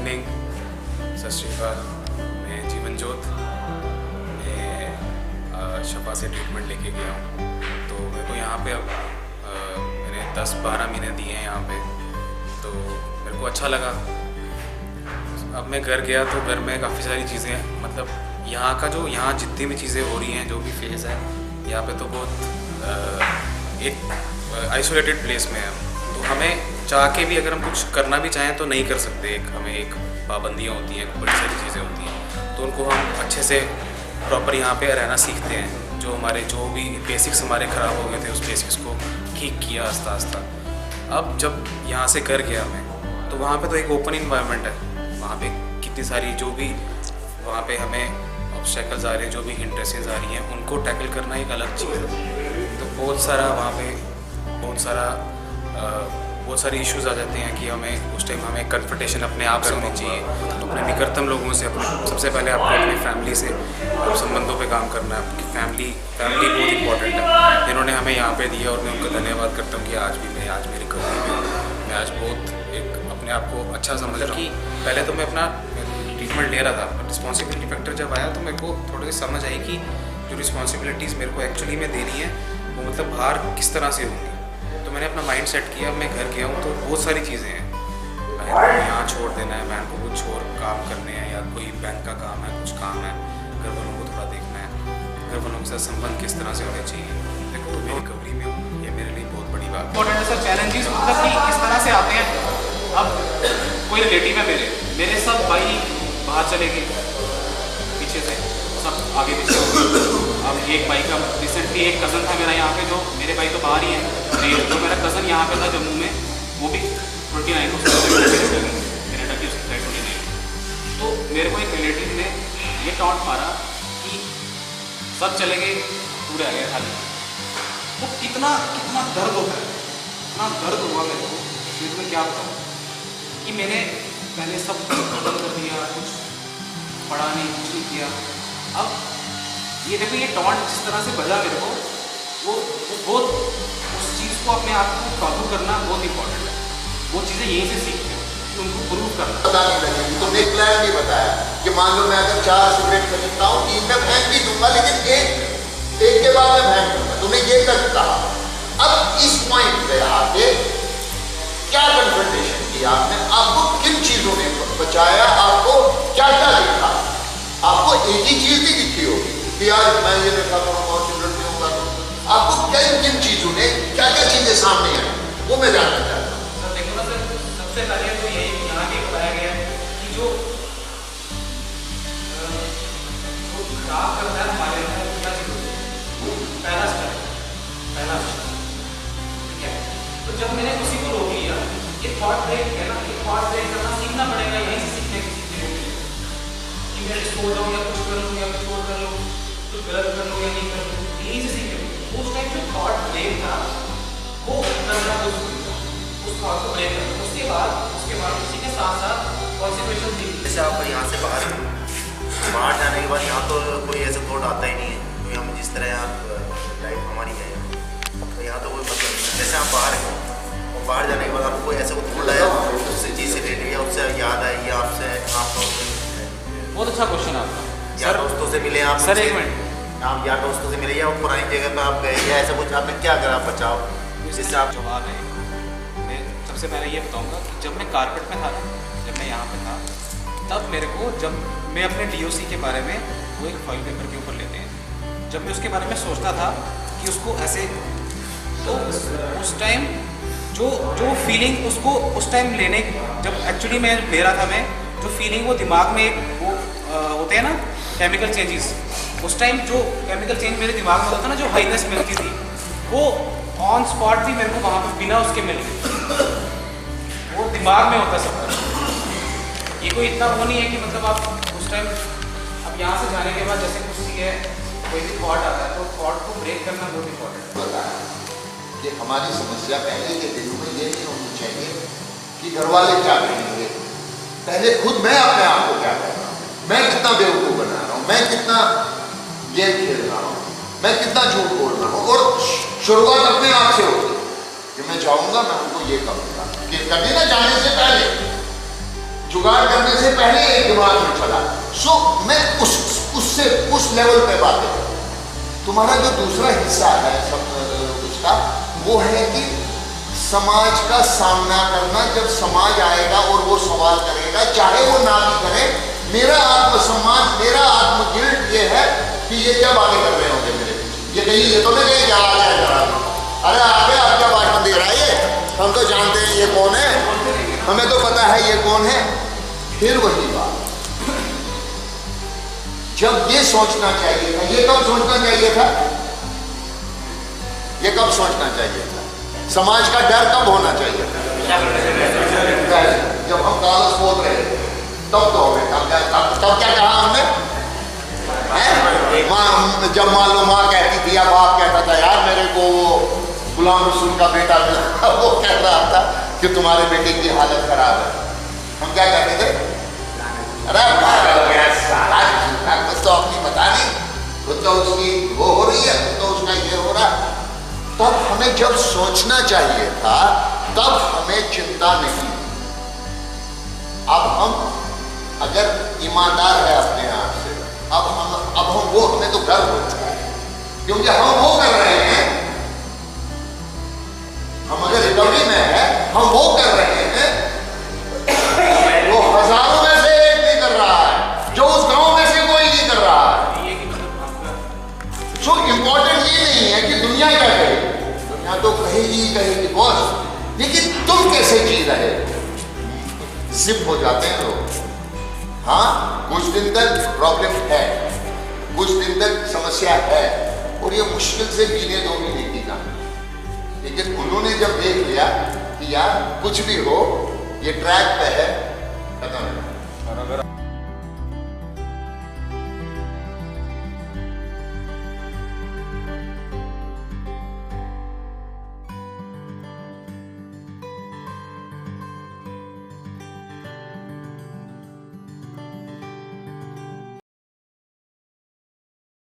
Morning, सत श्री अकाल। मैं जीवन जोत, मैं शफा से ट्रीटमेंट लेके गया हूँ। तो मेरे को यहाँ पे अब मैंने 10-12 महीने दिए हैं यहाँ पे, तो मेरे को अच्छा लगा। अब मैं घर गया तो घर में काफ़ी सारी चीज़ें, मतलब यहाँ जितनी भी चीज़ें हो रही हैं, जो भी फेज़ है यहाँ पे, तो बहुत एक आइसोलेटेड प्लेस में है। तो हमें चाह के भी अगर हम कुछ करना भी चाहें तो नहीं कर सकते। हमें एक पाबंदियाँ होती हैं, बड़ी सारी चीज़ें होती हैं, तो उनको हम अच्छे से प्रॉपर यहाँ पे रहना सीखते हैं। जो भी बेसिक्स हमारे ख़राब हो गए थे, उस बेसिक्स को ठीक किया आस्ता आस्ता। अब जब यहाँ से घर गया मैं, तो वहाँ पे तो एक ओपन इन्वायरमेंट है। वहाँ पे कितनी सारी जो भी वहाँ पे हमें ऑब्स्टेकल्स आ रहे हैं, जो भी हिंड्रेंसेस आ रही हैं, उनको टैकल करना एक अलग चीज़ है। तो बहुत सारे इश्यूज़ आ जाते हैं कि हमें उस टाइम कन्फ्रंटेशन अपने आप से होनी चाहिए, अपने निकटतम लोगों से। सबसे पहले आपको अपनी फैमिली से संबंधों पे काम करना है। आपकी फैमिली बहुत इंपॉर्टेंट है, जिन्होंने हमें यहाँ पे दिया, और मैं उनका धन्यवाद करता हूँ कि आज मेरी कहानी में मैं आज बहुत एक अपने आप को अच्छा समझ रहा हूँ। कि पहले तो मैं अपना ट्रीटमेंट ले रहा था, रिस्पॉन्सिबिलिटी फैक्टर जब आया तो मेरे को थोड़ी समझ आई कि जो रिस्पॉन्सिबिलिटीज़ मेरे को एक्चुअली में देनी है, वो मतलब बाहर किस तरह से होंगी। तो मैंने अपना माइंड सेट किया। मैं घर गया हूँ तो बहुत सारी चीज़ें हैं। बहन को यहाँ छोड़ देना है, बहन को कुछ और काम करने हैं, या कोई बैंक का काम है, कुछ काम है, घर वालों को थोड़ा देखना है, घर वालों के साथ संबंध किस तरह से होने चाहिए। देखो मैं रिकवरी में हूँ, ये मेरे लिए बहुत बड़ी बात है। इंपॉर्टेंट है सर चैलेंजेस, मतलब कि किस तरह से आते हैं। अब कोई रिलेटिव है मेरे सब भाई बाहर चले गए, पीछे से सब आगे पीछे हो गए। अब एक भाई का रिसेंटली एक कज़न था मेरा यहाँ पे, जो मेरे भाई तो बाहर ही है, जो मेरा कज़न यहाँ पे था जम्मू में, वो भी 29 को कनाडा की उसकी फ्लाइट 29। तो मेरे को एक रिलेटिव ने ये टॉन्ट मारा कि सब चले गए, तू रह गया खाली। वो कितना दर्द होता है, इतना दर्द हुआ मेरे को, फिर मैं क्या बताऊँ कि मैंने पहले सब खत्म कर दिया, कुछ पढ़ा नहीं, कुछ नहीं किया। अब ये देखो, ये टॉन्ट जिस तरह से बजा मेरे को, वो बहुत उस चीज़ को अपने आप को काबू करना बहुत इंपॉर्टेंट है। वो चीज़ें यहीं से सीखते हो कि उनको प्रूव करना। पता नहीं लगेगी। तुमने एक प्लान नहीं बताया कि मान लो मैं अगर 4 सिगरेट खरीदता हूँ, 3 में फेंक भी दूंगा, लेकिन एक के बाद में फेंक दूंगा। तुमने ये तक कहा। अब इस पॉइंट पे आके क्या कन्फ्रंटेशन किया आपने? आपको किन चीजों ने बचाया? आपको क्या क्या दिखा? आपको एक ही चीज नहीं दिखी होगी कि यार मैं ये देखा करूँगा, सिगरेट पीऊंगा। आपको किन चीजों ने क्या क्या चीजें सामने आई, वो मैं जानना चाहता हूँ। सर देखो ना सर, सबसे पहले तो यही यहाँ भी बताया गया है कि जो खराब करता है हमारे अंदर, क्या चीज़ होती है? पहला स्टेप, ठीक है। तो जब मैंने उसी को रोक लिया, ये थॉट ब्रेक है ना, ये थॉट ब्रेक करना सीखना पड़ेगा। यहीं से सीखने की कि मैं सो जाऊँ या कुछ कर लूँ या कुछ और कर लूँ, कुछ गलत कर लूँ या नहीं कर लूँ, यहीं से सीखे। उस टाइम जो थॉट ब्रेक था वो करना बहुत जरूरी था, उस थॉट को ब्रेक करना। उसके बाद उसी के साथ साथ कॉन्सिक्वेंस थी। जैसे आप यहाँ से बाहर जाने के बाद यहाँ तो कोई ऐसा थॉट आता ही नहीं है। तो यहाँ जिस तरह आप लाइफ हमारी है, तो यहाँ तो कोई मतलब नहीं। जैसे आप बाहर हैं और बाहर जाने के बाद आपको कोई ऐसा थॉट आया, उससे चीज़ से रिलेटेड या उससे याद आई, या आपसे आप बहुत अच्छा क्वेश्चन आपका। यार दोस्तों से मिले आप? सर एक मिनट, आप यार दोस्तों से मिले या पुरानी जगह पर आप गए, या ऐसा कुछ आपने क्या करा बचाओ जिससे आप? जवाब है, मैं सबसे पहले ये बताऊंगा कि जब मैं कारपेट में था ना, जब मैं यहाँ पे था, तब मेरे को, जब मैं अपने DOC के बारे में, वो एक फॉइल पेपर के ऊपर लेते हैं, जब मैं उसके बारे में सोचता था कि उसको ऐसे, तो उस टाइम जो फीलिंग उसको उस टाइम लेने, जब एक्चुअली मैं ले रहा था, मैं जो फीलिंग वो दिमाग में एक वो होते हैं ना केमिकल चेंजेस, उस टाइम जो केमिकल चेंज मेरे दिमाग में होता था ना, जो हाईनेस मिलती थी, वो ऑन स्पॉट भी मेरे को वहाँ पर बिना उसके मिल गई। वो दिमाग में होता सब। ये कोई इतना वो नहीं है कि मतलब आप उस टाइम, अब यहाँ से जाने के बाद जैसे कुछ है, कोई भी थॉट आता है, तो थॉट को ब्रेक करना बहुत इंपॉर्टेंट होता है। कि हमारी समस्या पहले के दिनों में ये नहीं होनी चाहिए कि घर वाले क्या कहेंगे, पहले खुद मैं अपने आप को क्या कह रहा हूँ, मैं कितना बेवकूफ़ बना रहा हूँ, मैं कितना गेम खेल रहा हूँ, मैं कितना झूठ बोल रहा हूँ। और शुरुआत अपने आप से होती है कि मैं जाऊँगा, मैं उनको ये कहूँगा कि कभी ना जाने से पहले जुगाड़ करने से पहले एक दिमाग में चला। सो मैं उससे उस लेवल पे बातें करूं। तुम्हारा जो दूसरा हिस्सा है सब उसका, वो है कि समाज का सामना करना। जब समाज आएगा और वो सवाल करेगा, चाहे वो ना भी करे, मेरा आत्मसम्मान, मेरा आत्मगिल्ट ये है कि ये क्या बातें कर रहे होंगे मेरे पीछे। ये कहीं ये तो नहीं कहीं आ जाए जरा, अरे आगे आप क्या भाषण दे रहा है, ये हम तो जानते हैं ये कौन है, हमें तो पता है ये कौन है। फिर वही बात, जब ये सोचना चाहिए था, ये कब सोचना चाहिए था, ये कब सोचना चाहिए था, समाज का डर कब होना चाहिए था, जब हम कागज बोल रहे थे तब तो हो गए। तब क्या कहा हमने, जब मान लो माँ कहती थी या बाप कहता था, यार मेरे को गुलाम रसूल का बेटा मिला, वो कह रहा था कि तुम्हारे बेटे की हालत खराब है, हम क्या कहते थे, अरे कुछ तो अपनी पता नहीं, खुद तो उसकी वो हो रही है, खुद तो उसका ये हो रहा। तब हमें जब सोचना चाहिए था, तब हमें चिंता नहीं। अब हम अगर ईमानदार है अपने आप से, अब हम वो, हमें तो गर्व होता है क्योंकि हम वो कर रहे हैं। हम अगर रिकवरी में है, हम वो कर रहे हैं, वो हजारों में से एक नहीं कर रहा है, जो उस गांव में से कोई नहीं कर रहा है। सो इंपॉर्टेंट ये नहीं है कि दुनिया क्या कहेगी, दुनिया तो कहेगी बॉस, लेकिन तुम कैसे जी रहे हो। जिप हो जाते हैं लोग। हाँ, कुछ दिन तक प्रॉब्लम है, कुछ दिन तक समस्या है, और ये मुश्किल से जीने दो भी नहीं का। लेकिन उन्होंने जब देख लिया कि यार कुछ भी हो, ये ट्रैक पे है, खत्म है।